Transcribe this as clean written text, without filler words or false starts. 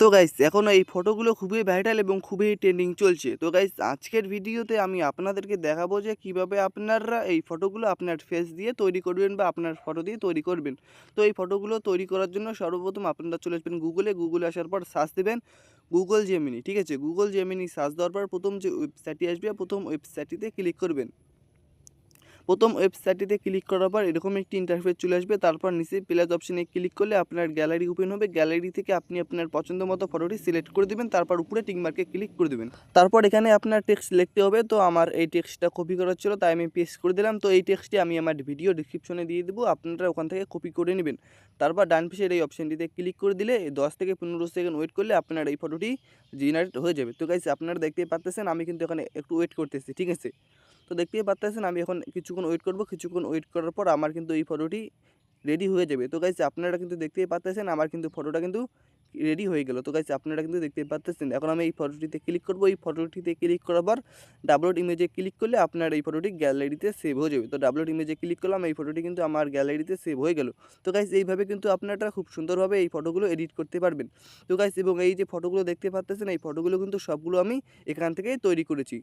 তো গাইস এখন এই ফটোগুলো খুবই ভাইরাল এবং খুবই ট্রেন্ডিং চলছে। তো গাইস আজকের ভিডিওতে আমি আপনাদেরকে দেখাবো যে কিভাবে আপনারা এই ফটোগুলো আপনার ফেস দিয়ে তৈরি করবেন বা আপনার ফটো দিয়ে তৈরি করবেন। তো এই ফটোগুলো তৈরি করার জন্য সর্বপ্রথম আপনারা চলে আসবেন গুগলে আসার পর সার্চ দেবেন গুগল জেমিনি, ঠিক আছে? গুগল জেমিনি সার্চ দেওয়ার পর প্রথম যে ওয়েবসাইটটি আসবে প্রথম ওয়েবসাইটটিতে ক্লিক করবেন। প্রথম ওয়েবসাইটটিতে ক্লিক করার পর এরকম একটি ইন্টারফেস চলে আসবে। তারপর নিচে প্লাস অপশনে ক্লিক করলে আপনার গ্যালারি ওপেন হবে। গ্যালারি থেকে আপনি আপনার পছন্দ মতো ফটোটি সিলেক্ট করে দেবেন, তারপর উপরে টিক মার্কে ক্লিক করে দেবেন। তারপর এখানে আপনার টেক্সট লিখতে হবে। তো আমার এই টেক্সটটা কপি করার ছিল, তাই আমি পেস্ট করে দিলাম। তো এই টেক্সটটি আমি আমার ভিডিও ডিসক্রিপশনে দিয়ে দেবো, আপনারা ওখান থেকে কপি করে নেবেন। তারপর ডান পাশের এই অপশনটিতে ক্লিক করে দিলে 10 থেকে 15 সেকেন্ড ওয়েট করলে আপনার এই ফটোটি জেনারেট হয়ে যাবে। তো গাইস আপনারা দেখতেই পাচ্ছেন আমি কিন্তু এখানে একটু ওয়েট করতেছি, ঠিক আছে? তো দেখতেই পাচ্ছেন আমি এখন কিছুক্ষণ ওয়েট করব। কিছুক্ষণ ওয়েট করার পর আমার কিন্তু এই ফটোটি রেডি হয়ে যাবে। তো গাইস আপনারা কিন্তু দেখতেই পাচ্ছেন আমার কিন্তু ফটোটা কিন্তু রেডি হয়ে গেল। তো গাইস আপনারা কিন্তু দেখতেই পাচ্ছেন। এখন আমি এই ফটোটিতে ক্লিক করব। এই ফটোটিতে ক্লিক করার পর ডাউনলোড ইমেজে ক্লিক করলে আপনার এই ফটোটি গ্যালারিতে সেভ হয়ে যাবে। তো ডাউনলোড ইমেজে ক্লিক করলাম, এই ফটোটি কিন্তু আমার গ্যালারিতে সেভ হয়ে গেল। তো গাইস এইভাবে কিন্তু আপনারা খুব সুন্দরভাবে এই ফটোগুলো এডিট করতে পারবেন। তো গাইস এবং এই যে ফটোগুলো দেখতে পাচ্ছেন এই ফটোগুলো কিন্তু সবগুলো আমি এখান থেকে তৈরি করেছি।